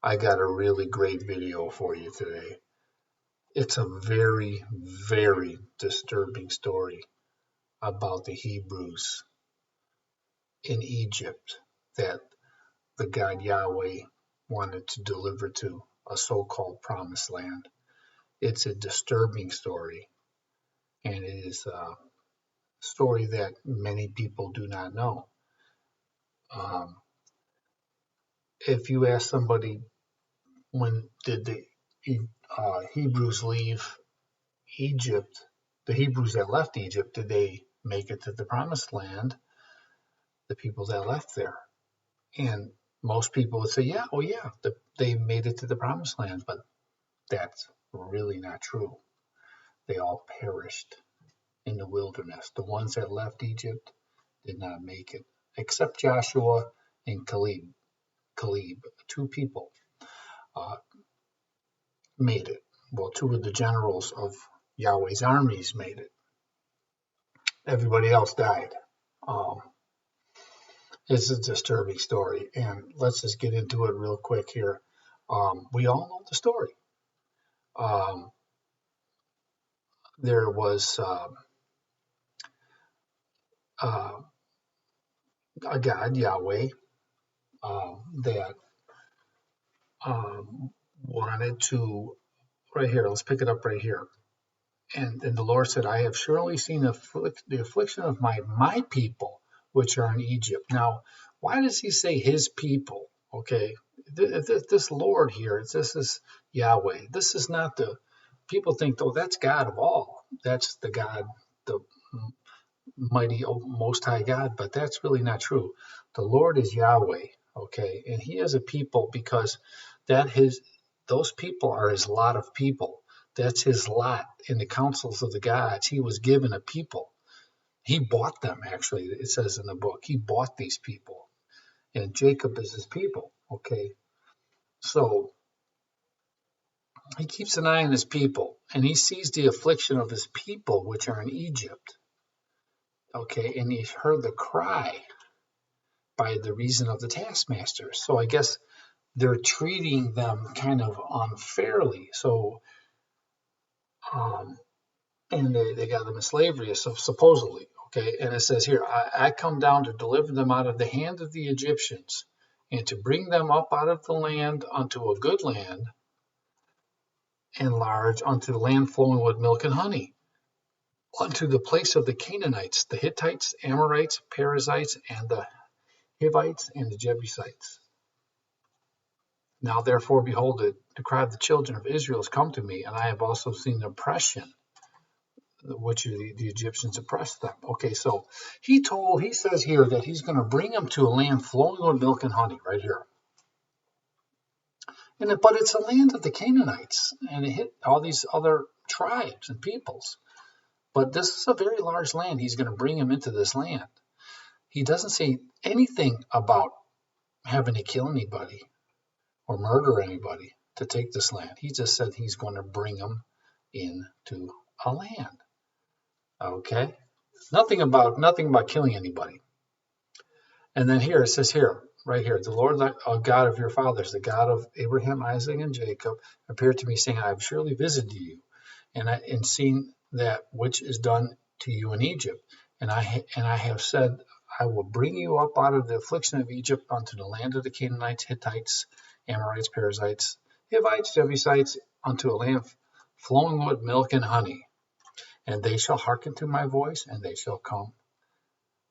I got a really great video for you today. It's a very, very disturbing story about the Hebrews in Egypt that the God Yahweh wanted to deliver to a so-called promised land. It's a disturbing story, and it is a story that many people do not know. Um, if you ask somebody, when did the Hebrews leave Egypt, the Hebrews that left Egypt, did they make it to the promised land? The people that left there. And most people would say, yeah, oh yeah, they made it to the promised land, but that's really not true. They all perished in the wilderness. The ones that left Egypt did not make it, except Joshua and Caleb. Two people uh, made it. Well, two of the generals of Yahweh's armies made it. Everybody else died. Um, it's a disturbing story, and let's just get into it real quick here. We all know the story. Um, there was uh, a God, Yahweh, that wanted to, right here, let's pick it up right here. And the Lord said, I have surely seen the affliction of my people, which are in Egypt. Now, why does he say his people? Okay, this Lord here, this is Yahweh. This is not the, people think, oh, that's God of all. That's the God, the mighty, most high God, but that's really not true. The Lord is Yahweh, okay, and he has a people because those people are his lot of people. That's his lot in the councils of the gods. He was given a people. He bought them, actually, it says in the book. He bought these people, and Jacob is his people, okay? So he keeps an eye on his people, and he sees the affliction of his people, which are in Egypt, okay, and he's heard the cry by the reason of the taskmasters. So I guess they're treating them kind of unfairly. So, and they got them in slavery, so supposedly. Okay, and it says here, I come down to deliver them out of the hand of the Egyptians, and to bring them up out of the land unto a good land, and large, unto the land flowing with milk and honey, unto the place of the Canaanites, the Hittites, Amorites, Perizzites, and the Hivites, and the Jebusites. Now therefore, behold, the cry of the children of Israel has come to me, and I have also seen the oppression which the Egyptians oppressed them. Okay, so he says here that he's going to bring them to a land flowing with milk and honey, right here. But it's a land of the Canaanites, and it hit all these other tribes and peoples. But this is a very large land. He's going to bring them into this land. He doesn't say anything about having to kill anybody or murder anybody to take this land. He just said he's going to bring them into a land. Okay? Nothing about killing anybody. And then here it says here, right here, the Lord God of your fathers, the God of Abraham, Isaac, and Jacob, appeared to me, saying, I have surely visited you, and seen that which is done to you in Egypt. And I have said, I will bring you up out of the affliction of Egypt unto the land of the Canaanites, Hittites, Amorites, Perizzites, Hivites, Jebusites, unto a land flowing with milk and honey. And they shall hearken to my voice, and they shall come.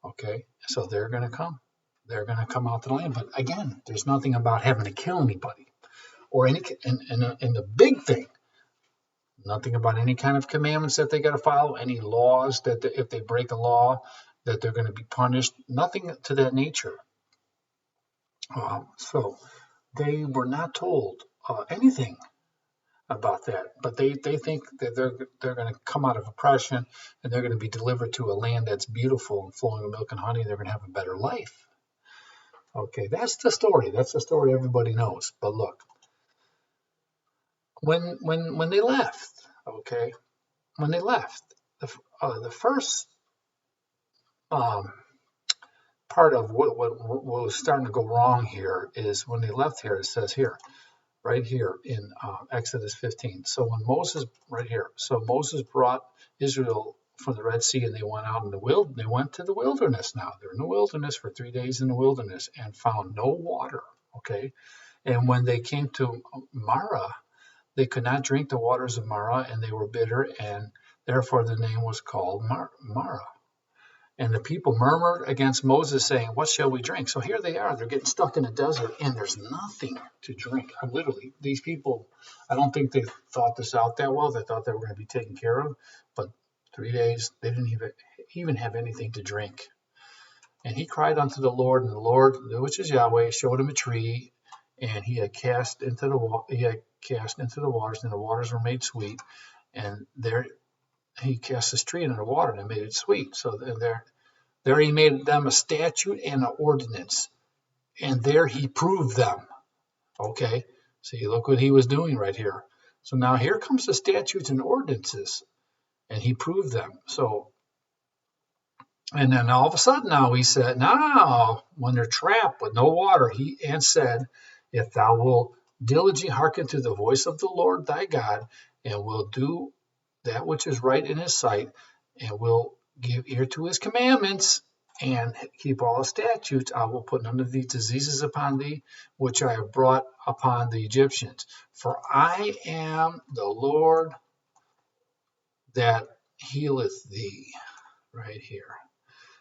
Okay, so they're going to come. They're going to come out to the land. But again, there's nothing about having to kill anybody or any. And the big thing, nothing about any kind of commandments that they got to follow, any laws that if they break a law that they're going to be punished. Nothing to that nature. So they were not told anything about that, but they think that they're going to come out of oppression and they're going to be delivered to a land that's beautiful and flowing with milk and honey. They're going to have a better life. Okay, that's the story. That's the story everybody knows. But look, when they left, okay, when they left, the first part of what was starting to go wrong here is when they left here. It says here, right here in Exodus 15. So when Moses, right here, so Moses brought Israel from the Red Sea, and they went out in the they went to the wilderness. Now they're in the wilderness for 3 days in the wilderness and found no water. Okay, and when they came to Marah, they could not drink the waters of Marah, and they were bitter, and therefore the name was called Marah. And the people murmured against Moses, saying, "What shall we drink?" So here they are. They're getting stuck in a desert, and there's nothing to drink. Literally, these people, I don't think they thought this out that well. They thought they were going to be taken care of. But 3 days, they didn't even have anything to drink. And he cried unto the Lord, and the Lord, which is Yahweh, showed him a tree, and he had cast into the waters, and the waters were made sweet. And there he cast this tree into the water, and it made it sweet. So there he made them a statute and an ordinance, and there he proved them. Okay, see, look what he was doing right here. So now here comes the statutes and ordinances, and he proved them. So, and then all of a sudden now he said, now when they're trapped with no water, he and said, if thou wilt diligently hearken to the voice of the Lord thy God, and will do that which is right in his sight, and will give ear to his commandments, and keep all his statutes, I will put none of these diseases upon thee, which I have brought upon the Egyptians. For I am the Lord that healeth thee. Right here.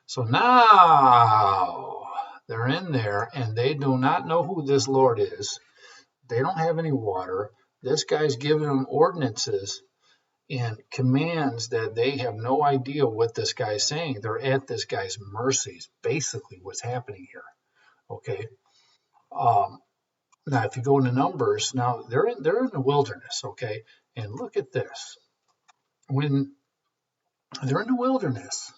So now they're in there, and they do not know who this Lord is. They don't have any water. This guy's giving them ordinances and commands that they have no idea what this guy's saying. They're at this guy's mercies, basically what's happening here. Okay. Now, if you go into Numbers, now they're in the wilderness. Okay, and look at this. When they're in the wilderness,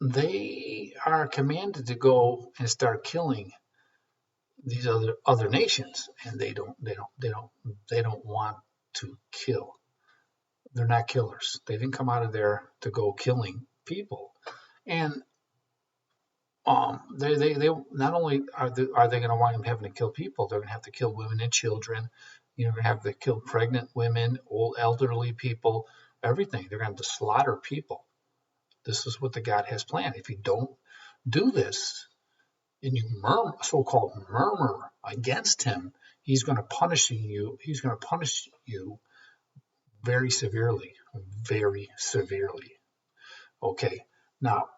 they are commanded to go and start killing these other nations, and they don't want to kill. They're not killers. They didn't come out of there to go killing people. And they not only are they going to wind up having to kill people, they're going to have to kill women and children. You're going to have to kill pregnant women, old elderly people, everything. They're going to have to slaughter people. This is what the God has planned. If you don't do this, and you so-called murmur against him, he's going to punish you. He's going to punish you very severely, very severely. Okay, now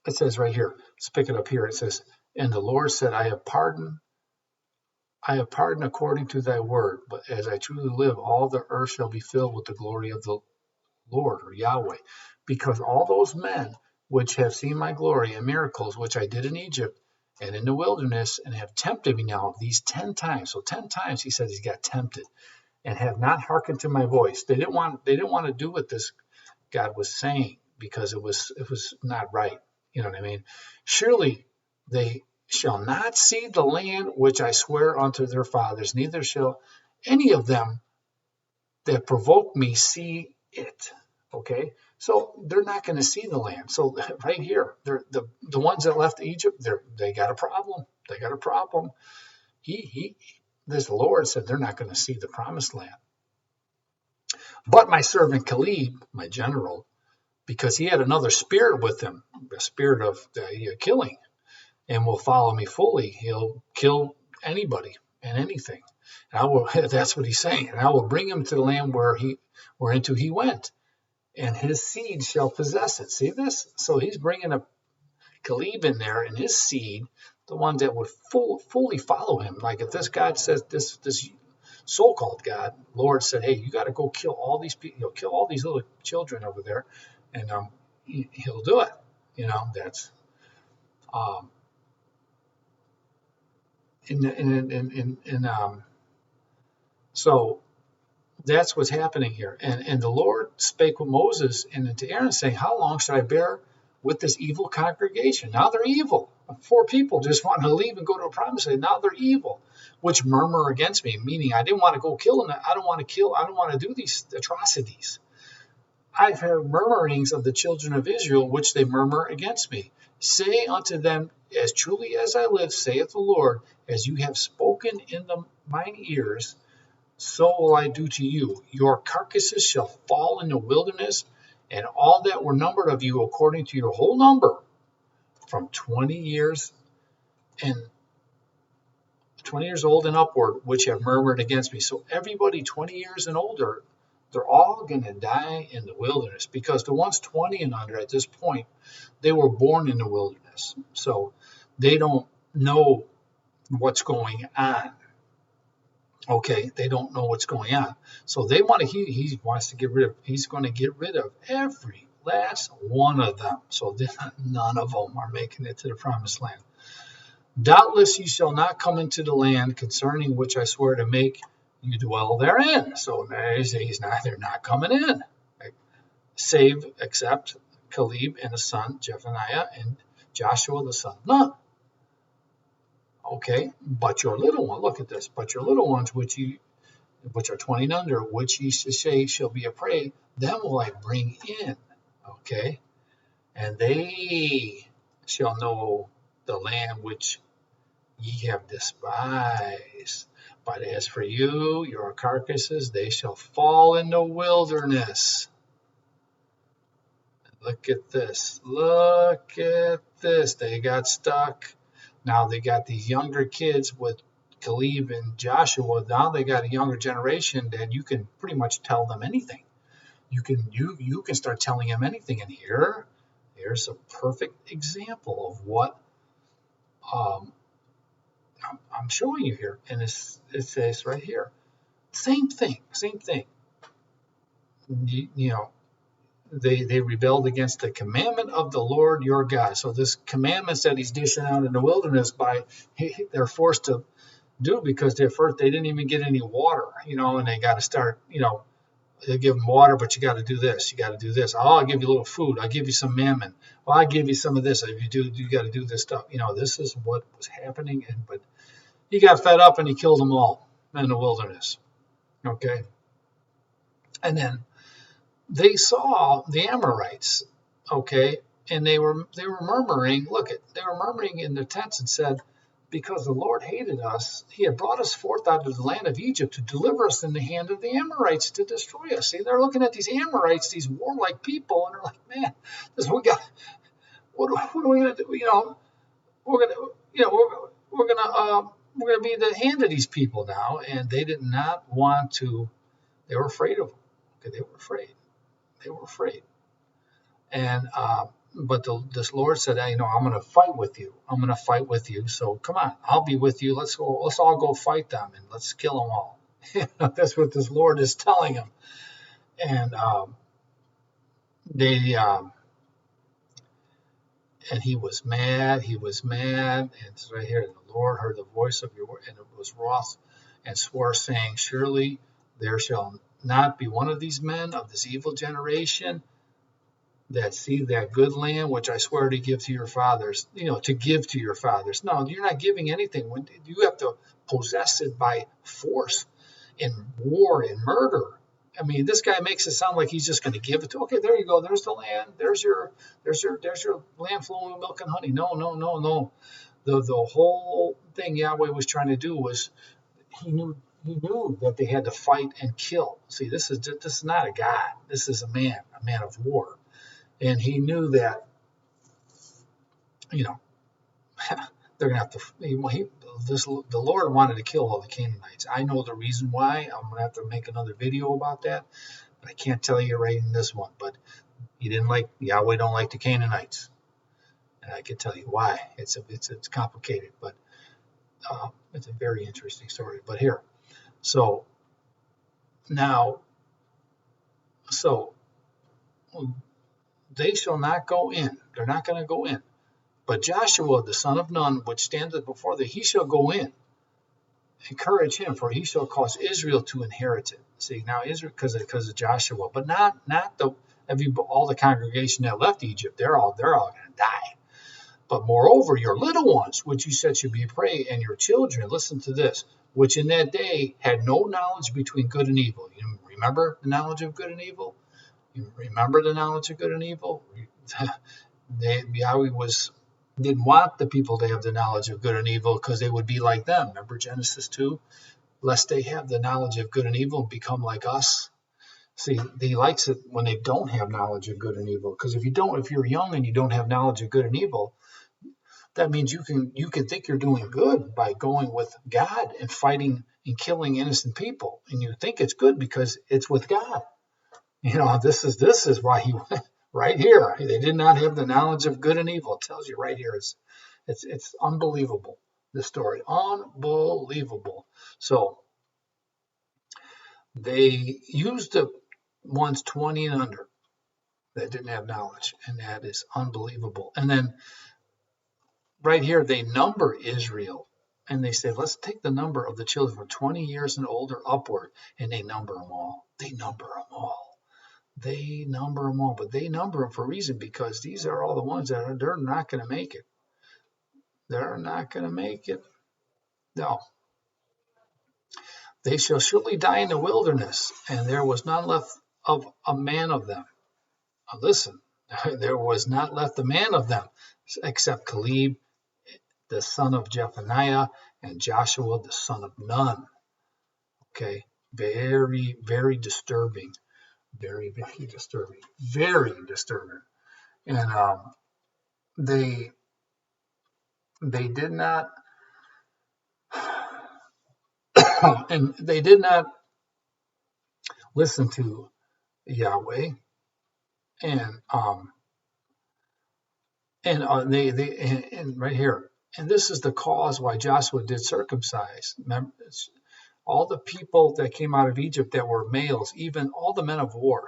it says right here. Let's pick it up here. It says, "And the Lord said, I have pardoned according to thy word. But as I truly live, all the earth shall be filled with the glory of the Lord," or Yahweh, "because all those men which have seen my glory and miracles which I did in Egypt and in the wilderness, and have tempted me now these 10 times." So 10 times he says he got tempted, "and have not hearkened to my voice." They didn't want to do what this God was saying, because it was not right. You know what I mean? "Surely they shall not see the land which I swear unto their fathers, neither shall any of them that provoke me see it." Okay, so they're not going to see the land. So right here, they're the ones that left Egypt. They got a problem. They got a problem. This Lord said they're not going to see the promised land. "But my servant Caleb, my general," because he had another spirit with him, a spirit of killing, "and will follow me fully. He'll kill anybody and anything. And I will." That's what he's saying. "And I will bring him to the land whereinto he went, and his seed shall possess it." See this? So he's bringing a Caleb in there, and his seed, the ones that would fully follow him. Like if this God says, this so-called God, Lord said, "Hey, you got to go kill all these people, kill all these little children over there," and he'll do it. That's so that's what's happening here. And the Lord spake with Moses and to Aaron, saying, "How long should I bear with this evil congregation?" Now they're evil. 4 people just want to leave and go to a promised land. Now they're evil, which murmur against me, meaning I didn't want to go kill them. I don't want to kill. I don't want to do these atrocities. "I've heard murmurings of the children of Israel, which they murmur against me. Say unto them, As truly as I live, saith the Lord, as you have spoken in mine ears, so will I do to you. Your carcasses shall fall in the wilderness, and all that were numbered of you according to your whole number, from 20 years and 20 years old and upward, which have murmured against me. So everybody 20 years and older, they're all going to die in the wilderness, because the ones 20 and under at this point, they were born in the wilderness. So they don't know what's going on. Okay, they don't know what's going on. So they want to, he wants to get rid of, he's going to get rid of every last one of them. So none of them are making it to the promised land. Doubtless ye shall not come into the land concerning which I swear to make you dwell therein. So they're not coming in. Save, except Caleb and his son Jephunneh and Joshua the son of Nun. Okay, but your little one, look at this, but your little ones which are 20 and under, which ye say shall be a prey, them will I bring in. Okay, and they shall know the land which ye have despised. But as for you, your carcasses, they shall fall in the wilderness. Look at this. Look at this. They got stuck. Now they got these younger kids with Caleb and Joshua. Now they got a younger generation that you can pretty much tell them anything. You can start telling them anything. And here's a perfect example of what I'm showing you here. And it says right here, same thing. They rebelled against the commandment of the Lord your God. So this commandments that he's dishing out in the wilderness, they're forced to do, because they didn't even get any water, and they got to start, they give them water, but you got to do this, you got to do this. Oh, I'll give you a little food, I'll give you some mammon. Well, I'll give you some of this. If you got to do this stuff. This is what was happening. But he got fed up and he killed them all in the wilderness. Okay, and then they saw the Amorites, okay, and they were murmuring. They were murmuring in their tents and said, because the Lord hated us, he had brought us forth out of the land of Egypt to deliver us in the hand of the Amorites to destroy us. See, they're looking at these Amorites, these warlike people, and they're like, man, what are we gonna do? We're gonna be the hand of these people now, and they did not want to. They were afraid of them. Okay, they were afraid. And but this Lord said, I'm going to fight with you. So come on, I'll be with you. Let's all go fight them, and let's kill them all. That's what this Lord is telling him. And and he was mad. And it's right here. The Lord heard the voice of your word, and it was wroth, and swore, saying, surely there shall not be one of these men of this evil generation that see that good land which I swear to give to your fathers, to give to your fathers. No, you're not giving anything. When you have to possess it by force, in war, in murder. I mean, this guy makes it sound like he's just going to give it to. Okay, there you go. There's the land. There's your land flowing with milk and honey. No. The whole thing Yahweh was trying to do was he knew that they had to fight and kill. See, this is not a god. This is a man of war. And he knew that, they're going to have to, the Lord wanted to kill all the Canaanites. I know the reason why. I'm going to have to make another video about that. But I can't tell you right in this one. But Yahweh don't like the Canaanites. And I can tell you why. It's complicated, but it's a very interesting story. But here, so they shall not go in. They're not going to go in. But Joshua, the son of Nun, which standeth before thee, he shall go in. Encourage him, for he shall cause Israel to inherit it. See, now Israel, because of Joshua, but not all the congregation that left Egypt. They're all going to die. But moreover, your little ones, which you said should be a prey, and your children, listen to this, which in that day had no knowledge between good and evil. You remember the knowledge of good and evil? You remember the knowledge of good and evil? Yahweh was didn't want the people to have the knowledge of good and evil because they would be like them. Remember Genesis 2? Lest they have the knowledge of good and evil and become like us. See, he likes it when they don't have knowledge of good and evil. Because if you're young and you don't have knowledge of good and evil, that means you can think you're doing good by going with God and fighting and killing innocent people. And you think it's good because it's with God. This is why he went right here. They did not have the knowledge of good and evil. It tells you right here. It's unbelievable, this story. Unbelievable. So they used the ones 20 and under that didn't have knowledge, and that is unbelievable. And then right here, they number Israel, and they say, let's take the number of the children from 20 years and older upward, and they number them all. They number them all. They number them all, but they number them for a reason, because these are all the ones that they're not going to make it. They're not going to make it. No. They shall surely die in the wilderness, and there was none left of a man of them. Now listen, there was not left a man of them, except Caleb, the son of Jephunneh, and Joshua, the son of Nun. Okay, very, very disturbing. Very, very disturbing. Very disturbing. And they did not, and they did not listen to Yahweh, and right here, and this is the cause why Joshua did circumcise. Remember, all the people that came out of Egypt that were males, even all the men of war,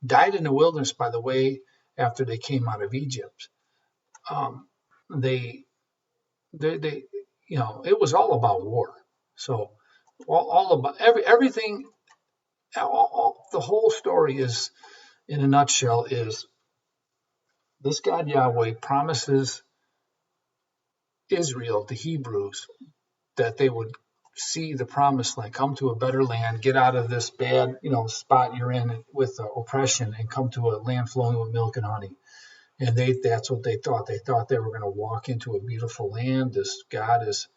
died in the wilderness, by the way, after they came out of Egypt. They it was all about war. So all about everything, the whole story is, in a nutshell, is this God Yahweh promises Israel, the Hebrews, that they would see the promised land, come to a better land, get out of this bad, spot you're in with oppression, and come to a land flowing with milk and honey. And that's what they thought. They thought they were going to walk into a beautiful land. This God is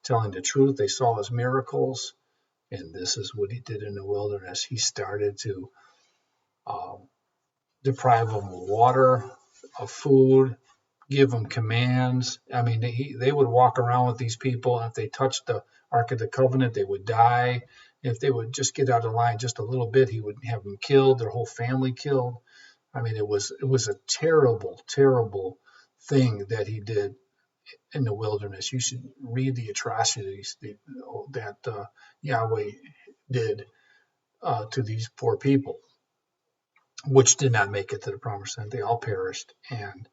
telling the truth. They saw his miracles, and this is what he did in the wilderness. He started to deprive them of water, of food, give them commands. I mean, they would walk around with these people, and if they touched the Ark of the Covenant, they would die. If they would just get out of line just a little bit, he would have them killed, their whole family killed. I mean, it was a terrible, terrible thing that he did in the wilderness. You should read the atrocities that Yahweh did to these poor people, which did not make it to the promised land. They all perished, and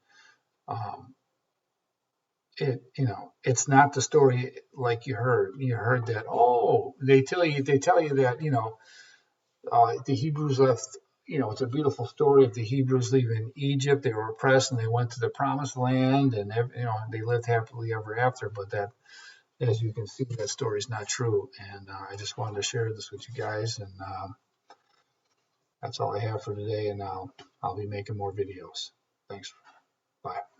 it's not the story like you heard. You heard that, they tell you that the Hebrews left. It's a beautiful story of the Hebrews leaving Egypt. They were oppressed and they went to the promised land, and they lived happily ever after. But that, as you can see, that story is not true. And I just wanted to share this with you guys, and that's all I have for today. And I'll be making more videos. Thanks. Bye.